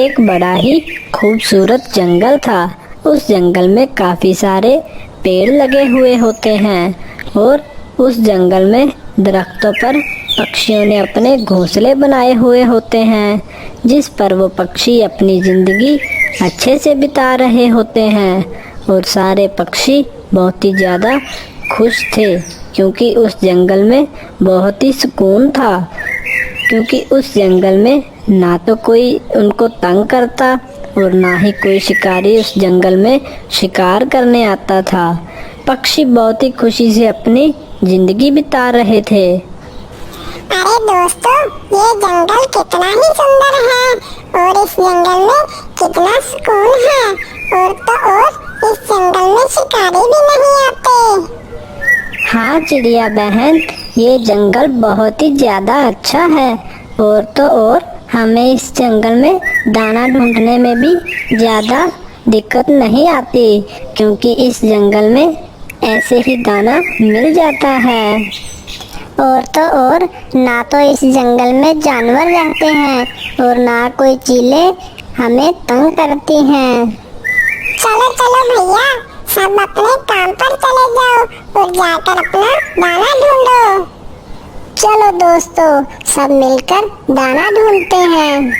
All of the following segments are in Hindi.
एक बड़ा ही खूबसूरत जंगल था। उस जंगल में काफी सारे पेड़ लगे हुए होते हैं और उस जंगल में दरख्तों पर पक्षियों ने अपने घोंसले बनाए हुए होते हैं, जिस पर वो पक्षी अपनी जिंदगी अच्छे से बिता रहे होते हैं। और सारे पक्षी बहुत ही ज़्यादा खुश थे क्योंकि उस जंगल में बहुत ही सुकून था, क्योंकि उस जंगल में ना तो कोई उनको तंग करता और ना ही कोई शिकारी उस जंगल में शिकार करने आता था। पक्षी बहुत ही खुशी से अपनी जिंदगी बिता रहे थे। अरे दोस्तों, ये जंगल कितना ही सुंदर है और इस जंगल में कितना सुकून है। और तो और इस जंगल में शिकारी भी नहीं आते। हाँ चिड़िया बहन, ये जंगल बहुत ही ज़्यादा अच्छा है। और तो और हमें इस जंगल में दाना ढूंढने में भी ज़्यादा दिक्कत नहीं आती, क्योंकि इस जंगल में ऐसे ही दाना मिल जाता है। और तो और ना तो इस जंगल में जानवर रहते हैं और ना कोई चीलें हमें तंग करती हैं। चलो चलो भैया, सब अपने काम पर चले जाओ और जाकर अपना दाना ढूंढो। चलो दोस्तों, सब मिलकर दाना ढूंढते हैं।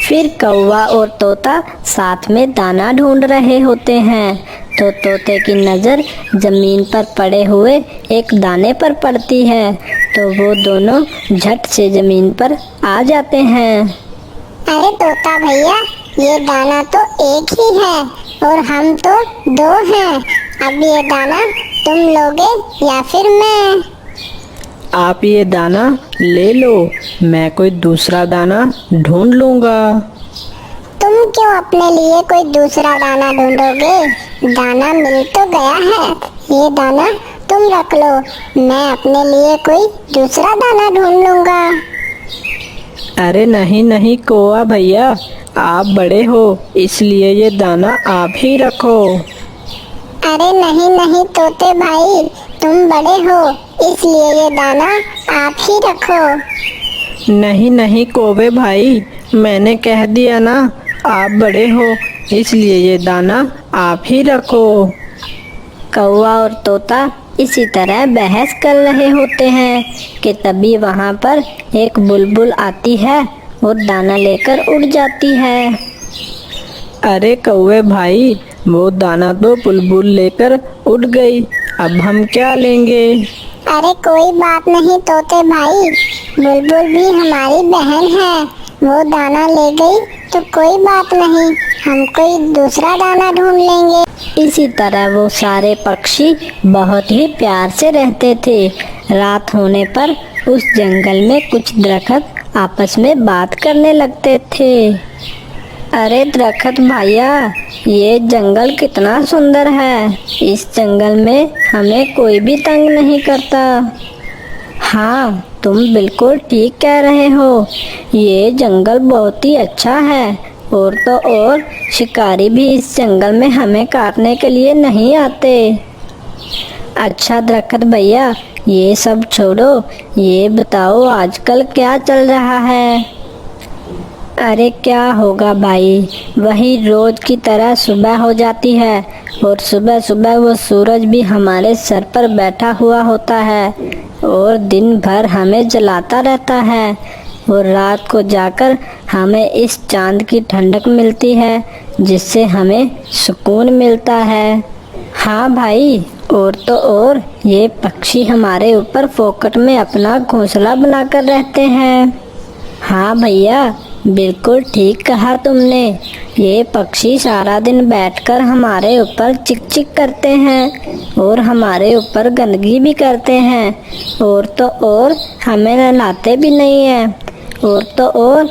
फिर कौवा और तोता साथ में दाना ढूंढ रहे होते हैं, तो तोते की नज़र जमीन पर पड़े हुए एक दाने पर पड़ती है, तो वो दोनों झट से जमीन पर आ जाते हैं। अरे तोता भैया, ये दाना तो एक ही है और हम तो दो हैं। अब ये दाना तुम लोगे या फिर मैं? आप ये दाना ले लो, मैं कोई दूसरा दाना ढूंढ लूँगा। तुम क्यों अपने लिए कोई दूसरा दाना ढूंढोगे? दाना मिल तो गया है, ये दाना तुम रख लो, मैं अपने लिए कोई दूसरा दाना ढूंढ लूँगा। अरे नहीं नहीं कौवा भैया, आप बड़े हो इसलिए ये दाना आप ही रखो। अरे नहीं नहीं तोते भाई, तुम बड़े हो इसलिए ये दाना आप ही रखो। नहीं नहीं कौवे भाई, मैंने कह दिया ना, आप बड़े हो इसलिए ये दाना आप ही रखो। कौवा और तोता इसी तरह बहस कर रहे होते हैं कि तभी वहाँ पर एक बुलबुल आती है और दाना लेकर उड़ जाती है। अरे कौवे भाई, वो दाना तो बुलबुल लेकर उड़ गई, अब हम क्या लेंगे? अरे कोई बात नहीं तोते भाई, बुलबुल भी हमारी बहन है, वो दाना ले गई तो कोई बात नहीं, हम कोई दूसरा दाना ढूंढ लेंगे। इसी तरह वो सारे पक्षी बहुत ही प्यार से रहते थे। रात होने पर उस जंगल में कुछ दरख्त आपस में बात करने लगते थे। अरे दरख्त भैया, ये जंगल कितना सुंदर है, इस जंगल में हमें कोई भी तंग नहीं करता। हाँ, तुम बिल्कुल ठीक कह रहे हो, ये जंगल बहुत ही अच्छा है। और तो और शिकारी भी इस जंगल में हमें काटने के लिए नहीं आते। अच्छा दरख्त भैया, ये सब छोड़ो, ये बताओ आजकल क्या चल रहा है? अरे क्या होगा भाई, वही रोज की तरह सुबह हो जाती है और सुबह सुबह वो सूरज भी हमारे सर पर बैठा हुआ होता है और दिन भर हमें जलाता रहता है और रात को जाकर हमें इस चांद की ठंडक मिलती है, जिससे हमें सुकून मिलता है। हाँ भाई, और तो और ये पक्षी हमारे ऊपर फोकट में अपना घोंसला बनाकर रहते हैं। हाँ भैया, बिल्कुल ठीक कहा तुमने, ये पक्षी सारा दिन बैठकर हमारे ऊपर चिक चिक करते हैं और हमारे ऊपर गंदगी भी करते हैं और तो और हमें नहलाते भी नहीं हैं। और तो और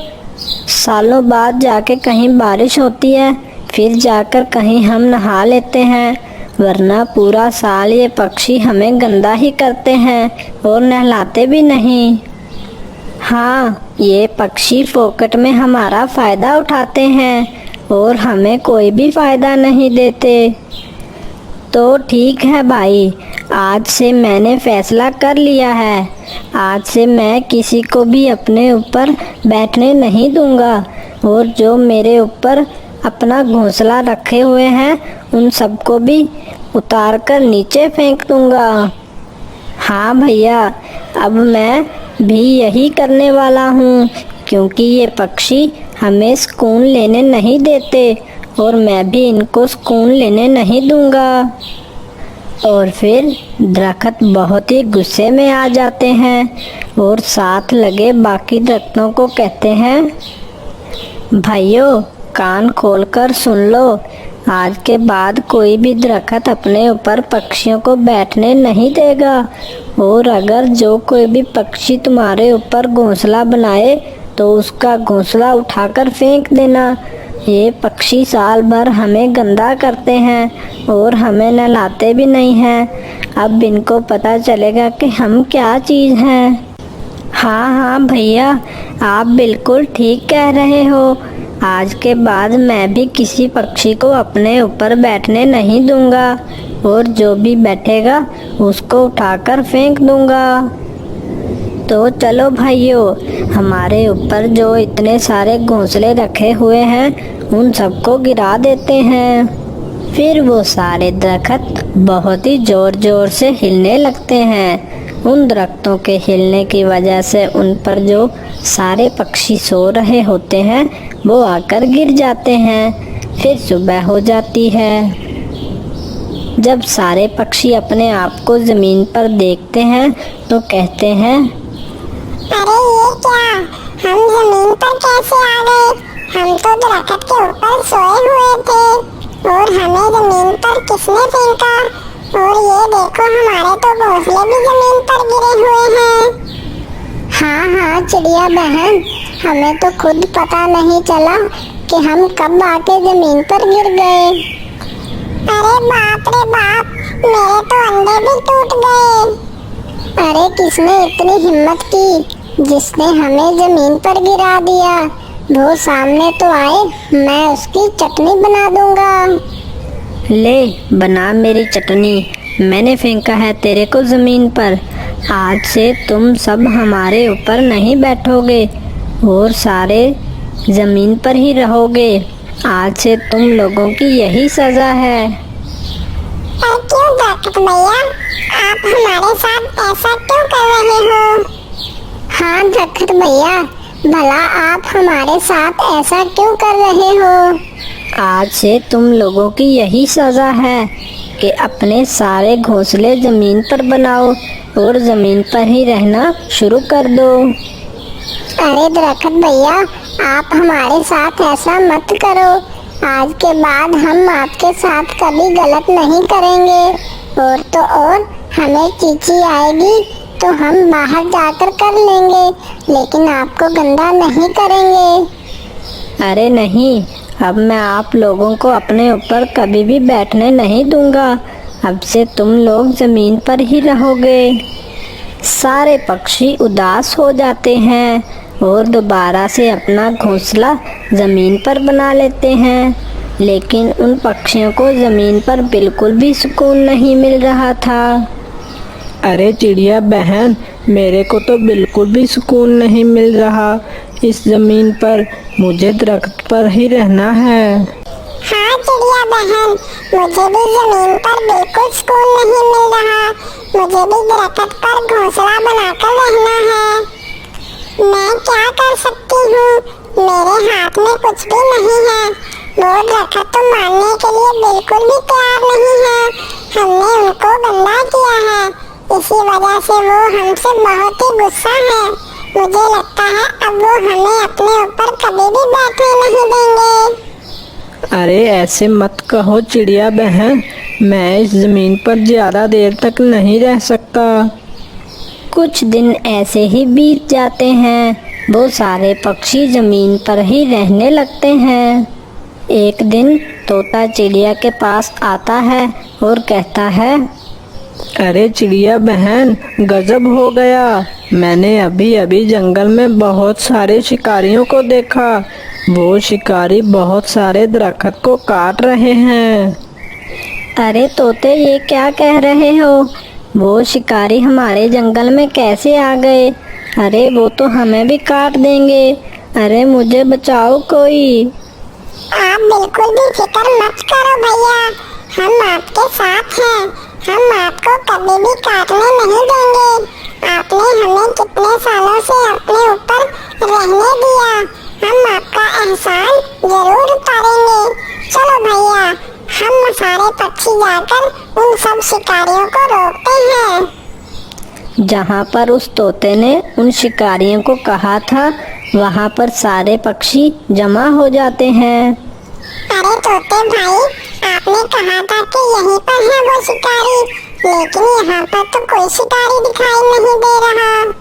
सालों बाद जाके कहीं बारिश होती है, फिर जाकर कहीं हम नहा लेते हैं, वरना पूरा साल ये पक्षी हमें गंदा ही करते हैं और नहलाते भी नहीं। हाँ, ये पक्षी फोकट में हमारा फ़ायदा उठाते हैं और हमें कोई भी फ़ायदा नहीं देते। तो ठीक है भाई, आज से मैंने फैसला कर लिया है, आज से मैं किसी को भी अपने ऊपर बैठने नहीं दूंगा और जो मेरे ऊपर अपना घोंसला रखे हुए हैं उन सबको भी उतार कर नीचे फेंक दूंगा। हाँ भैया, अब मैं भी यही करने वाला हूँ, क्योंकि ये पक्षी हमें सुकून लेने नहीं देते और मैं भी इनको सुकून लेने नहीं दूंगा। और फिर दरख्त बहुत ही गुस्से में आ जाते हैं और साथ लगे बाकी दरख्तों को कहते हैं, भाइयों कान खोलकर सुन लो, आज के बाद कोई भी दरख्त अपने ऊपर पक्षियों को बैठने नहीं देगा, और अगर जो कोई भी पक्षी तुम्हारे ऊपर घोंसला बनाए तो उसका घोंसला उठाकर फेंक देना। ये पक्षी साल भर हमें गंदा करते हैं और हमें नहलाते भी नहीं हैं। अब इनको पता चलेगा कि हम क्या चीज़ हैं। हाँ हाँ भैया, आप बिल्कुल ठीक कह रहे हो। आज के बाद मैं भी किसी पक्षी को अपने ऊपर बैठने नहीं दूंगा और जो भी बैठेगा उसको उठाकर फेंक दूंगा। तो चलो भाइयों, हमारे ऊपर जो इतने सारे घोंसले रखे हुए हैं उन सबको गिरा देते हैं। फिर वो सारे दरख्त बहुत ही जोर जोर से हिलने लगते हैं। उन दरख्तों के हिलने की वजह से उन पर जो सारे पक्षी सो रहे होते हैं वो आकर गिर जाते हैं। फिर सुबह हो जाती है। जब सारे पक्षी अपने आप को जमीन पर देखते हैं तो कहते हैं, अरे ये क्या, हम जमीन पर कैसे आ गए? हम तो दरख्त के ऊपर सोए हुए थे और हमें जमीन पर किसने फेंका? और ये देखो, हमारे तो घोंसले भी जमीन पर गिरे हुए हैं। हाँ हाँ चिड़िया बहन, हमें तो खुद पता नहीं चला कि हम कब आके जमीन पर गिर गए। अरे बाप रे बाप, मेरे तो अंडे भी टूट गए। अरे किसने इतनी हिम्मत की जिसने हमें जमीन पर गिरा दिया? वो सामने तो आए, मैं उसकी चटनी बना दूंगा। ले बना मेरी चटनी, मैंने फेंका है तेरे को जमीन पर। आज से तुम सब हमारे ऊपर नहीं बैठोगे और सारे जमीन पर ही रहोगे। आज से तुम लोगों की यही सजा है। पर क्यों दरख्त भैया, आप हमारे साथ ऐसा क्यों कर रहे हो? हाँ दरख्त भैया, भला आप हमारे साथ ऐसा क्यों कर रहे हो? आज से तुम लोगों की यही सजा है कि अपने सारे घोंसले जमीन पर बनाओ और जमीन पर ही रहना शुरू कर दो। अरे दरख्त भैया, आप हमारे साथ ऐसा मत करो। आज के बाद हम आपके साथ कभी गलत नहीं करेंगे। और तो और, हमें चींची आएगी तो हम बाहर जाकर कर लेंगे, लेकिन आपको गंदा नहीं करेंगे। अरे नहीं, अब मैं आप लोगों को अपने ऊपर कभी भी बैठने नहीं दूंगा। अब से तुम लोग जमीन पर ही रहोगे। सारे पक्षी उदास हो जाते हैं और दोबारा से अपना घोंसला जमीन पर बना लेते हैं, लेकिन उन पक्षियों को जमीन पर बिल्कुल भी सुकून नहीं मिल रहा था। अरे चिड़िया बहन, मेरे को तो बिल्कुल भी सुकून नहीं मिल रहा इस जमीन पर। मुझे दरख्त पर ही रहना है। हाँ चिड़िया बहन, मुझे भी जमीन पर बिल्कुल सुकून नहीं मिल रहा। मुझे भी दरख्त पर घोंसला बनाकर रहना है। मैं क्या कर सकती हूँ? मेरे हाथ में कुछ भी नहीं है। वो दरख्त तो मानने के लिए बिल्कुल भी तैयार नहीं है। हमने उनको गंदा किया है, इसी वजह से वो हमसे बहुत ही गुस्सा है। मुझे लगता है अब वो हमें अपने ऊपर कभी भी बैठने नहीं देंगे। अरे ऐसे मत कहो चिड़िया बहन, मैं इस जमीन पर ज्यादा देर तक नहीं रह सकता। कुछ दिन ऐसे ही बीत जाते हैं। वो सारे पक्षी जमीन पर ही रहने लगते हैं। एक दिन तोता चिड़िया के पास आता है और कहता है, अरे चिड़िया बहन, गजब हो गया। मैंने अभी अभी जंगल में बहुत सारे शिकारियों को देखा। वो शिकारी बहुत सारे दरख्त को काट रहे हैं। अरे तोते, ये क्या कह रहे हो? वो शिकारी हमारे जंगल में कैसे आ गए? अरे वो तो हमें भी काट देंगे। अरे मुझे बचाओ कोई। आप बिल्कुल भी फिक्र मत करो भैया, हम आपके साथ हैं। हम आपको कभी भी काटने नहीं देंगे। आपने हमें कितने सालों से अपने ऊपर रहने दिया, हम आपका एहसान जरूर उतारेंगे। चलो भैया, हम सारे पक्षी जाकर उन सब शिकारियों को रोकते हैं। जहाँ पर उस तोते ने उन शिकारियों को कहा था, वहाँ पर सारे पक्षी जमा हो जाते हैं। अरे तोते भाई, आपने कहा था कि यहीं पर है वो शिकारी, लेकिन यहाँ पर तो कोई शिकारी दिखाई नहीं दे रहा।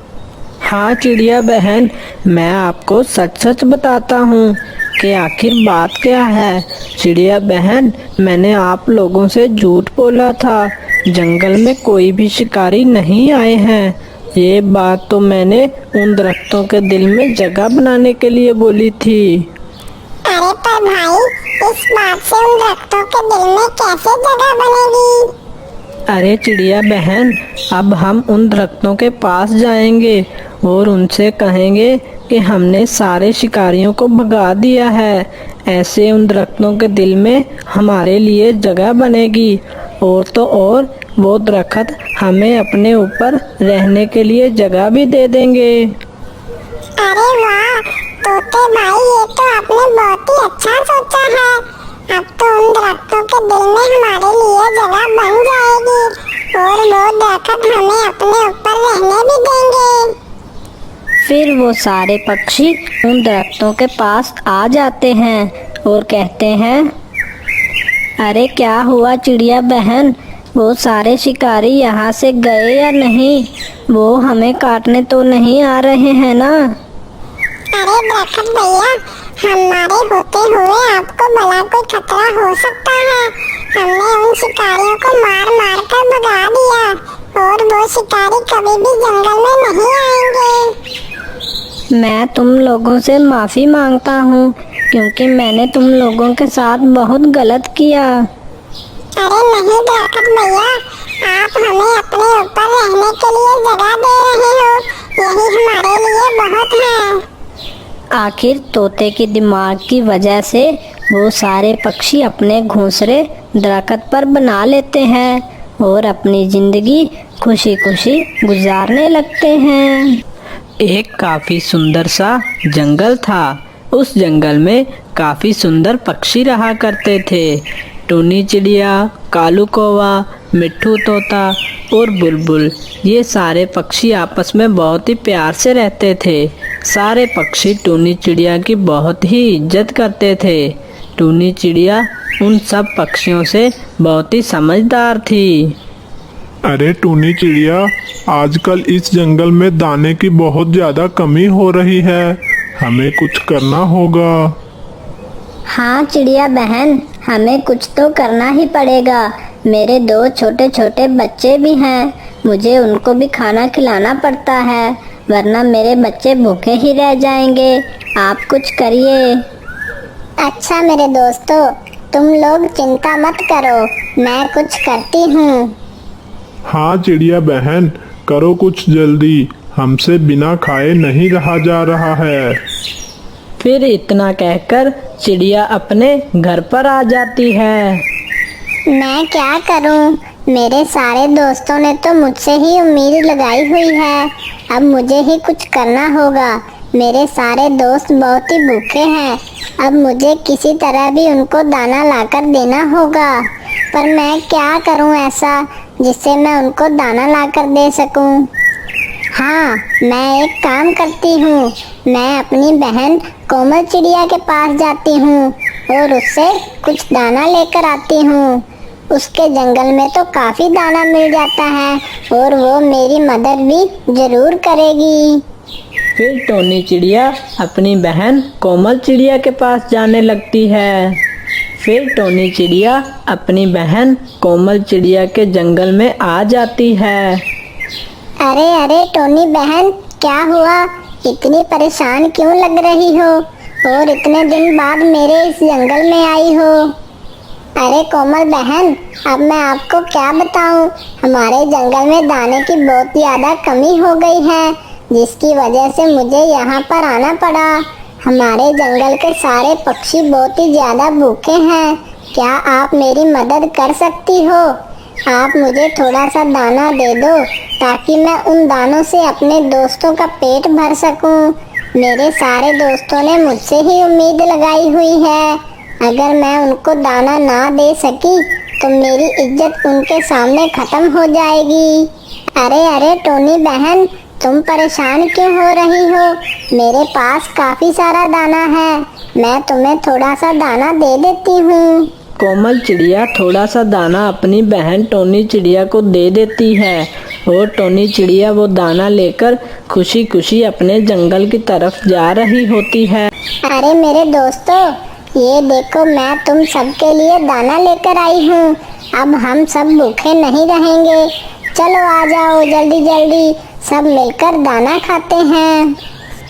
हाँ चिड़िया बहन, मैं आपको सच सच बताता हूँ कि आखिर बात क्या है। चिड़िया बहन, मैंने आप लोगों से झूठ बोला था, जंगल में कोई भी शिकारी नहीं आए हैं। ये बात तो मैंने उन दरख्तों के दिल में जगह बनाने के लिए बोली थी। अरे पर भाई, इस बात से उन दरख्तों के दिल में कैसे जगह बनेगी? अरे चिड़िया बहन, अब हम उन दरख्तों के पास जाएंगे और उनसे कहेंगे कि हमने सारे शिकारियों को भगा दिया है। ऐसे उन दरख्तों के दिल में हमारे लिए जगह बनेगी, और तो और वो दरख्त हमें अपने ऊपर रहने के लिए जगह भी दे देंगे। अरे वाह तोते भाई, ये तो आपने बहुत ही अच्छा सोचा है। अब तो उन दरख्तों के दिल में हमारे लिए जगह बन जाएगी, और वो दरख्त हमें अपने ऊपर रहने भी देंगे। फिर वो सारे पक्षी उन दरख्तों के पास आ जाते हैं और कहते हैं, अरे क्या हुआ चिड़िया बहन, वो सारे शिकारी यहाँ से गए या नहीं? वो हमें काटने तो नहीं आ रहे हैं ना? अरे दरख्त भैया, हमारे होते हुए आपको भला कोई खतरा हो सकता है? हमने उन शिकारियों को मार मार कर भगा दिया, और वो शिकारी कभी भी जंगल में नहीं आएंगे। मैं तुम लोगों से माफ़ी मांगता हूँ, क्योंकि मैंने तुम लोगों के साथ बहुत गलत किया। अरे नहीं दरख्त भैया, आप हमें अपने ऊपर रहने के लिए जगह दे रहे हो, यही हमारे लिए बहुत है। आखिर तोते के दिमाग की वजह से वो सारे पक्षी अपने घोंसले दरख्त पर बना लेते हैं और अपनी जिंदगी खुशी खुशी गुजारने लगते हैं। एक काफी सुंदर सा जंगल था। उस जंगल में काफी सुंदर पक्षी रहा करते थे। टूनी चिड़िया, कालू कौवा, मिट्ठू तोता और बुलबुल, ये सारे पक्षी आपस में बहुत ही प्यार से रहते थे। सारे पक्षी टूनी चिड़िया की बहुत ही इज्जत करते थे। टूनी चिड़िया उन सब पक्षियों से बहुत ही समझदार थी। अरे टूनी चिड़िया, आजकल इस जंगल में दाने की बहुत ज्यादा कमी हो रही है, हमें कुछ करना होगा। हाँ चिड़िया बहन, हमें कुछ तो करना ही पड़ेगा। मेरे 2 छोटे छोटे बच्चे भी हैं, मुझे उनको भी खाना खिलाना पड़ता है, वरना मेरे बच्चे भूखे ही रह जाएंगे। आप कुछ करिए। अच्छा मेरे दोस्तों, तुम लोग चिंता मत करो, मैं कुछ करती हूँ। हाँ चिड़िया बहन, करो कुछ जल्दी, हमसे बिना खाए नहीं रहा जा रहा है। फिर इतना कहकर चिड़िया अपने घर पर आ जाती है। मैं क्या करूं? मेरे सारे दोस्तों ने तो मुझसे ही उम्मीद लगाई हुई है, अब मुझे ही कुछ करना होगा। मेरे सारे दोस्त बहुत ही भूखे हैं, अब मुझे किसी तरह भी उनको दाना लाकर देना होगा। पर मैं क्या करूं ऐसा जिससे मैं उनको दाना लाकर दे सकूं? हाँ, मैं एक काम करती हूँ, मैं अपनी बहन कोमल चिड़िया के पास जाती हूँ और उससे कुछ दाना लेकर आती हूँ। उसके जंगल में तो काफी दाना मिल जाता है और वो मेरी मदद भी जरूर करेगी। फिर टोनी चिड़िया अपनी बहन कोमल चिड़िया के पास जाने लगती है। फिर टोनी चिड़िया अपनी बहन कोमल चिड़िया के जंगल में आ जाती है। अरे अरे टोनी बहन, क्या हुआ? इतनी परेशान क्यों लग रही हो और इतने दिन बाद मेरे इस जंगल में आई हो? अरे कोमल बहन, अब मैं आपको क्या बताऊं, हमारे जंगल में दाने की बहुत ज्यादा कमी हो गई है, जिसकी वजह से मुझे यहाँ पर आना पड़ा। हमारे जंगल के सारे पक्षी बहुत ही ज्यादा भूखे हैं। क्या आप मेरी मदद कर सकती हो? आप मुझे थोड़ा सा दाना दे दो ताकि मैं उन दानों से अपने दोस्तों का पेट भर सकूं। मेरे सारे दोस्तों ने मुझसे ही उम्मीद लगाई हुई है। अगर मैं उनको दाना ना दे सकी तो मेरी इज्जत उनके सामने खत्म हो जाएगी। अरे अरे टोनी बहन, तुम परेशान क्यों हो रही हो? मेरे पास काफी सारा दाना है, मैं तुम्हें थोड़ा सा दाना दे देती हूँ। कोमल चिड़िया थोड़ा सा दाना अपनी बहन टोनी चिड़िया को दे देती है और टोनी चिड़िया वो दाना लेकर खुशी खुशी अपने जंगल की तरफ जा रही होती है। अरे मेरे दोस्तों, ये देखो मैं तुम सबके लिए दाना लेकर आई हूँ। अब हम सब भूखे नहीं रहेंगे। चलो आ जाओ जल्दी जल्दी, सब मिलकर दाना खाते हैं।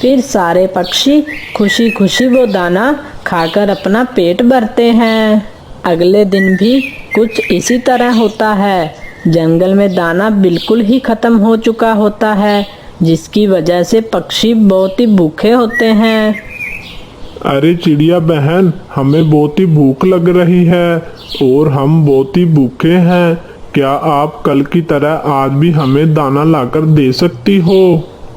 फिर सारे पक्षी खुशी खुशी वो दाना खाकर अपना पेट भरते हैं। अगले दिन भी कुछ इसी तरह होता है। जंगल में दाना बिल्कुल ही खत्म हो चुका होता है, जिसकी वजह से पक्षी बहुत ही भूखे होते हैं। अरे चिड़िया बहन, हमें बहुत ही भूख लग रही है और हम बहुत ही भूखे हैं। क्या आप कल की तरह आज भी हमें दाना लाकर दे सकती हो?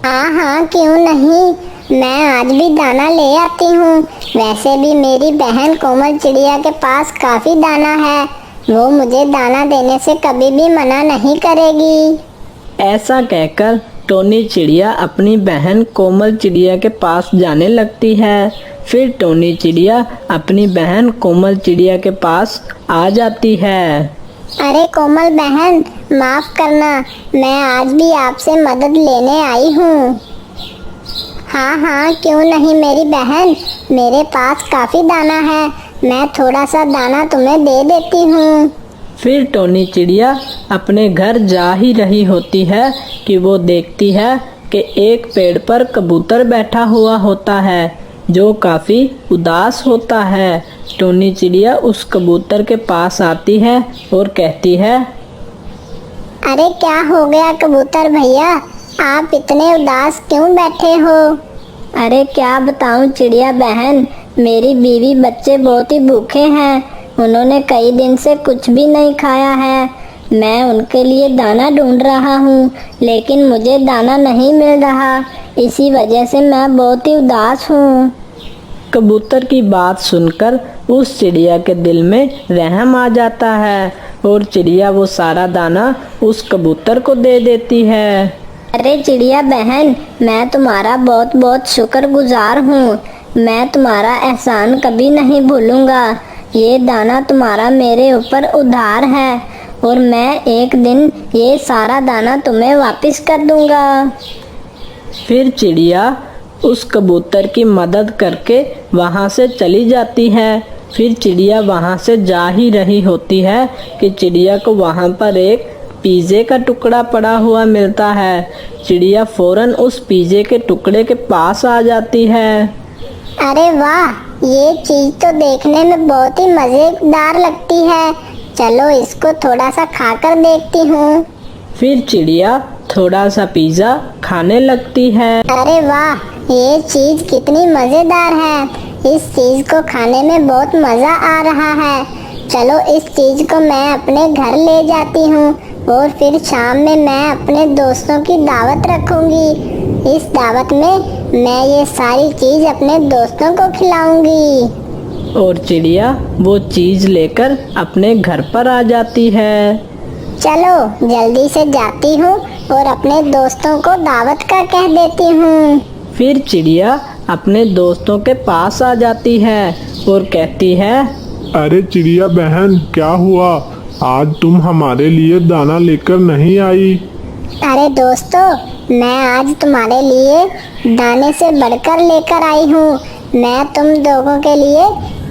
हाँ हाँ, क्यों नहीं, मैं आज भी दाना ले आती हूँ। वैसे भी मेरी बहन कोमल चिड़िया के पास काफी दाना है, वो मुझे दाना देने से कभी भी मना नहीं करेगी। ऐसा कहकर टोनी चिड़िया अपनी बहन कोमल चिड़िया के पास जाने लगती है। फिर टोनी चिड़िया अपनी बहन कोमल चिड़िया के पास आ जाती है। अरे कोमल बहन, माफ करना, मैं आज भी आपसे मदद लेने आई हूँ। हाँ हाँ, क्यों नहीं मेरी बहन, मेरे पास काफी दाना है, मैं थोड़ा सा दाना तुम्हें दे देती हूँ। फिर टोनी चिड़िया अपने घर जा ही रही होती है कि वो देखती है कि एक पेड़ पर कबूतर बैठा हुआ होता है जो काफी उदास होता है। टोनी चिड़िया उस कबूतर के पास आती है और कहती है, अरे क्या हो गया कबूतर भैया, आप इतने उदास क्यों बैठे हो? अरे क्या बताऊं चिड़िया बहन, मेरी बीवी बच्चे बहुत ही भूखे हैं। उन्होंने कई दिन से कुछ भी नहीं खाया है। मैं उनके लिए दाना ढूंढ रहा हूँ, लेकिन मुझे दाना नहीं मिल रहा। इसी वजह से मैं बहुत ही उदास हूँ। कबूतर की बात सुनकर उस चिड़िया के दिल में रहम आ जाता है और चिड़िया वो सारा दाना उस कबूतर को दे देती है। अरे चिड़िया बहन, मैं तुम्हारा बहुत बहुत शुक्रगुजार हूँ। मैं तुम्हारा एहसान कभी नहीं भूलूंगा। ये दाना तुम्हारा मेरे ऊपर उधार है और मैं एक दिन ये सारा दाना तुम्हें वापस कर दूंगा। फिर चिड़िया उस कबूतर की मदद करके वहाँ से चली जाती है। फिर चिड़िया वहाँ से जा ही रही होती है कि चिड़िया को वहाँ पर एक पिज़्ज़े का टुकड़ा पड़ा हुआ मिलता है। चिड़िया फौरन उस पिज़्ज़े के टुकड़े के पास आ जाती है। अरे वाह, ये चीज तो देखने में बहुत ही मजेदार लगती है। चलो इसको थोड़ा सा खाकर देखती हूँ। फिर चिड़िया थोड़ा सा पिज़्ज़ा खाने लगती है। अरे वाह, ये चीज कितनी मजेदार है। इस चीज को खाने में बहुत मजा आ रहा है। चलो इस चीज को मैं अपने घर ले जाती हूँ और फिर शाम में मैं अपने दोस्तों की दावत रखूंगी। इस दावत में मैं ये सारी चीज अपने दोस्तों को खिलाऊंगी। और चिड़िया वो चीज लेकर अपने घर पर आ जाती है। चलो जल्दी से जाती हूँ और अपने दोस्तों को दावत का कह देती हूँ। फिर चिड़िया अपने दोस्तों के पास आ जाती है और कहती है, अरे चिड़िया बहन, क्या हुआ? आज तुम हमारे लिए दाना लेकर नहीं आई? अरे दोस्तों, मैं आज तुम्हारे लिए दाने से बढ़कर लेकर आई हूँ। मैं तुम लोगों के लिए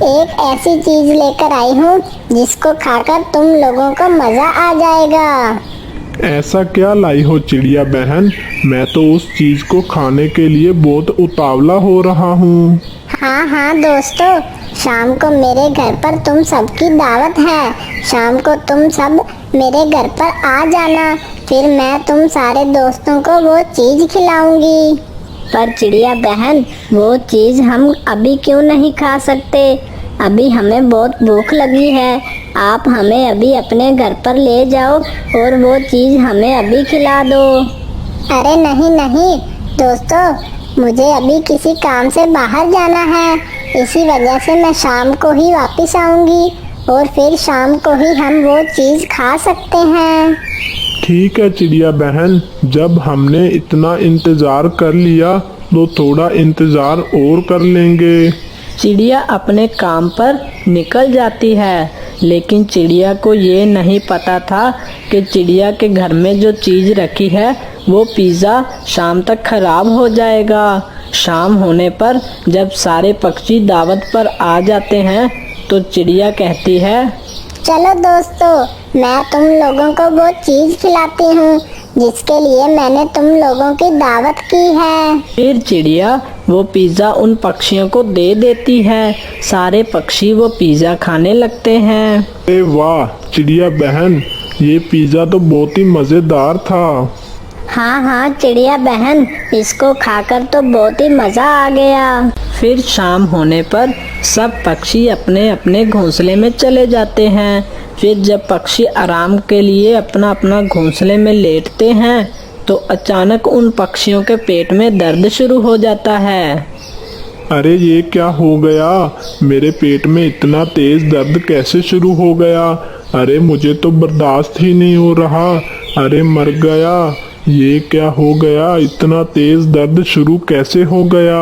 एक ऐसी चीज लेकर आई हूँ जिसको खाकर तुम लोगों को मजा आ जाएगा। ऐसा क्या लाई हो चिड़िया बहन? मैं तो उस चीज को खाने के लिए बहुत उतावला हो रहा हूँ। हाँ हाँ दोस्तों, शाम को मेरे घर पर तुम सबकी दावत है। शाम को तुम सब मेरे घर पर आ जाना, फिर मैं तुम सारे दोस्तों को वो चीज खिलाऊंगी। पर चिड़िया बहन, वो चीज हम अभी क्यों नहीं खा सकते? अभी हमें बहुत भूख लगी है। आप हमें अभी अपने घर पर ले जाओ और वो चीज हमें अभी खिला दो। अरे नहीं नहीं दोस्तों, मुझे अभी किसी काम से बाहर जाना है, इसी वजह से मैं शाम को ही वापस आऊंगी और फिर शाम को ही हम वो चीज खा सकते हैं। ठीक है चिड़िया बहन, जब हमने इतना इंतजार कर लिया तो थोड़ा इंतजार और कर लेंगे। चिड़िया अपने काम पर निकल जाती है, लेकिन चिड़िया को ये नहीं पता था कि चिड़िया के घर में जो चीज़ रखी है वो पिज़्ज़ा शाम तक खराब हो जाएगा। शाम होने पर जब सारे पक्षी दावत पर आ जाते हैं तो चिड़िया कहती है, चलो दोस्तों, मैं तुम लोगों को वो चीज खिलाती हूँ जिसके लिए मैंने तुम लोगों की दावत की है। फिर चिड़िया वो पिज़्ज़ा उन पक्षियों को दे देती है। सारे पक्षी वो पिज़्ज़ा खाने लगते हैं। अरे वाह चिड़िया बहन, ये पिज़्ज़ा तो बहुत ही मज़ेदार था। हाँ हाँ चिड़िया बहन, इसको खाकर तो बहुत ही मजा आ गया। फिर शाम होने पर सब पक्षी अपने अपने घोंसले में चले जाते हैं। फिर जब पक्षी आराम के लिए अपना अपना घोंसले में लेटते हैं तो अचानक उन पक्षियों के पेट में दर्द शुरू हो जाता है। अरे ये क्या हो गया? मेरे पेट में इतना तेज दर्द कैसे शुरू हो गया? अरे मुझे तो बर्दाश्त ही नहीं हो रहा। अरे मर गया। ये क्या हो गया? इतना तेज दर्द शुरू कैसे हो गया?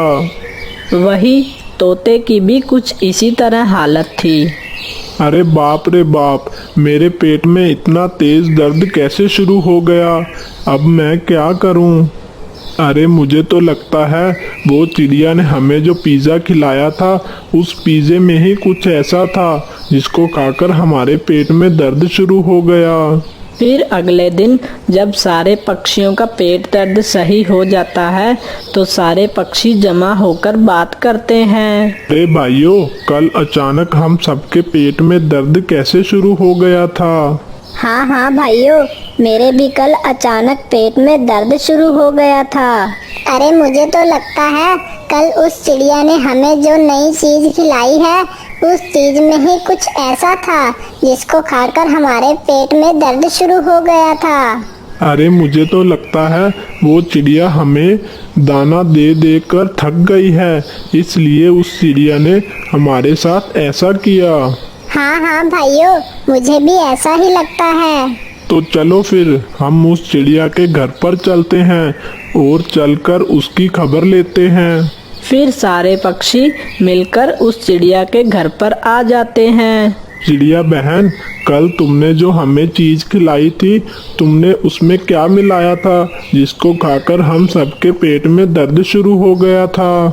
वही तोते की भी कुछ इसी तरह हालत थी। अरे बाप रे बाप, मेरे पेट में इतना तेज दर्द कैसे शुरू हो गया? अब मैं क्या करूं? अरे मुझे तो लगता है वो चिड़िया ने हमें जो पिज़्ज़ा खिलाया था उस पिज़्ज़े में ही कुछ ऐसा था जिसको खाकर हमारे पेट में दर्द शुरू हो गया। फिर अगले दिन जब सारे पक्षियों का पेट दर्द सही हो जाता है तो सारे पक्षी जमा होकर बात करते हैं। अरे भाइयों, कल अचानक हम सबके पेट में दर्द कैसे शुरू हो गया था? हाँ हाँ भाइयों, मेरे भी कल अचानक पेट में दर्द शुरू हो गया था। अरे मुझे तो लगता है कल उस चिड़िया ने हमें जो नई चीज खिलाई है उस चीज में ही कुछ ऐसा था जिसको खाकर हमारे पेट में दर्द शुरू हो गया था। अरे मुझे तो लगता है वो चिड़िया हमें दाना दे दे कर थक गई है, इसलिए उस चिड़िया ने हमारे साथ ऐसा किया। हाँ हाँ भाइयों, मुझे भी ऐसा ही लगता है। तो चलो फिर हम उस चिड़िया के घर पर चलते हैं और चलकर उसकी खबर लेते हैं। फिर सारे पक्षी मिलकर उस चिड़िया के घर पर आ जाते हैं। चिड़िया बहन, कल तुमने जो हमें चीज खिलाई थी, तुमने उसमें क्या मिलाया था जिसको खाकर हम सबके पेट में दर्द शुरू हो गया था?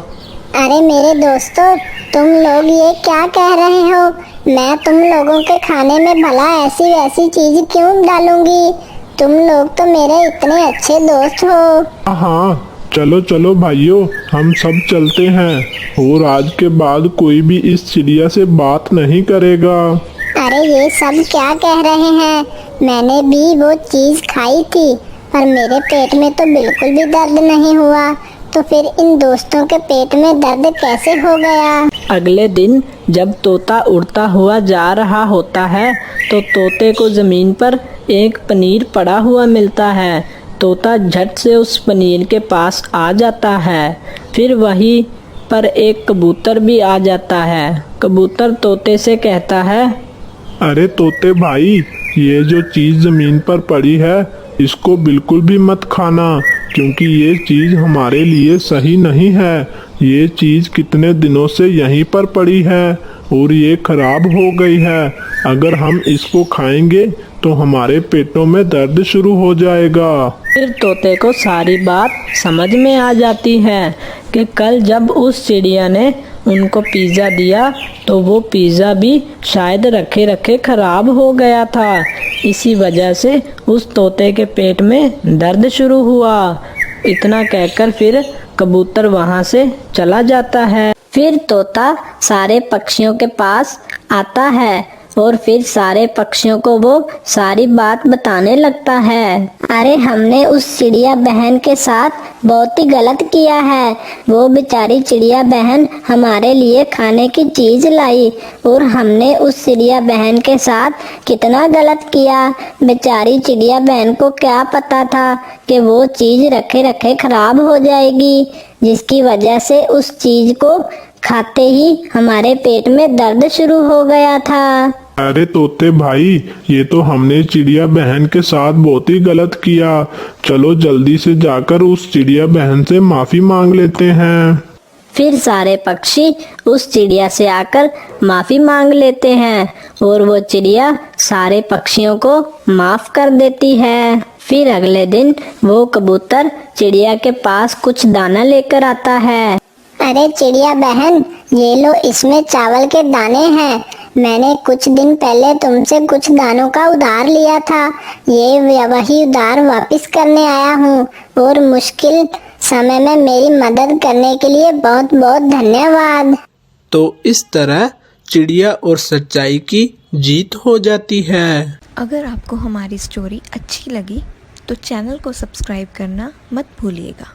अरे मेरे दोस्तों, तुम लोग ये क्या कह रहे हो? मैं तुम लोगों के खाने में भला ऐसी वैसी चीज क्यों डालूंगी? तुम लोग तो मेरे इतने अच्छे दोस्त हो। हाँ चलो चलो भाइयों, हम सब चलते हैं और आज के बाद कोई भी इस चिड़िया से बात नहीं करेगा। अरे ये सब क्या कह रहे हैं? मैंने भी वो चीज खाई थी पर मेरे पेट में तो बिल्कुल भी दर्द नहीं हुआ, तो फिर इन दोस्तों के पेट में दर्द कैसे हो गया? अगले दिन जब तोता उड़ता हुआ जा रहा होता है तो तोते को जमीन पर एक पनीर पड़ा हुआ मिलता है। तोता झट से उस पनीर के पास आ जाता है। फिर वहीं पर एक कबूतर भी आ जाता है। कबूतर तोते से कहता है, अरे तोते भाई, ये जो चीज जमीन पर पड़ी है इसको बिल्कुल भी मत खाना, क्योंकि ये चीज हमारे लिए सही नहीं है। ये चीज कितने दिनों से यहीं पर पड़ी है और ये खराब हो गई है। अगर हम इसको खाएंगे तो हमारे पेटों में दर्द शुरू हो जाएगा। फिर तोते को सारी बात समझ में आ जाती है कि कल जब उस चिड़िया ने उनको पिज़्ज़ा दिया तो वो पिज़्ज़ा भी शायद रखे रखे खराब हो गया था। इसी वजह से उस तोते के पेट में दर्द शुरू हुआ। इतना कहकर फिर कबूतर वहाँ से चला जाता है। फिर तोता सारे पक्षियों के पास आता है और फिर सारे पक्षियों को वो सारी बात बताने लगता है। अरे हमने उस चिड़िया बहन के साथ बहुत ही गलत किया है। वो बेचारी चिड़िया बहन हमारे लिए खाने की चीज लाई और हमने उस चिड़िया बहन के साथ कितना गलत किया। बेचारी चिड़िया बहन को क्या पता था कि वो चीज रखे रखे खराब हो जाएगी, जिसकी वजह से उस चीज को खाते ही हमारे पेट में दर्द शुरू हो गया था। अरे तोते भाई, ये तो हमने चिड़िया बहन के साथ बहुत ही गलत किया। चलो जल्दी से जाकर उस चिड़िया बहन से माफी मांग लेते हैं। फिर सारे पक्षी उस चिड़िया से आकर माफी मांग लेते हैं और वो चिड़िया सारे पक्षियों को माफ कर देती है। फिर अगले दिन वो कबूतर चिड़िया के पास कुछ दाना लेकर आता है। अरे चिड़िया बहन, ये लो, इसमें चावल के दाने हैं। मैंने कुछ दिन पहले तुमसे कुछ दानों का उधार लिया था। ये वही उधार वापस करने आया हूँ और मुश्किल समय में मेरी मदद करने के लिए बहुत बहुत धन्यवाद। तो इस तरह चिड़िया और सच्चाई की जीत हो जाती है। अगर आपको हमारी स्टोरी अच्छी लगी तो चैनल को सब्सक्राइब करना मत भूलिएगा।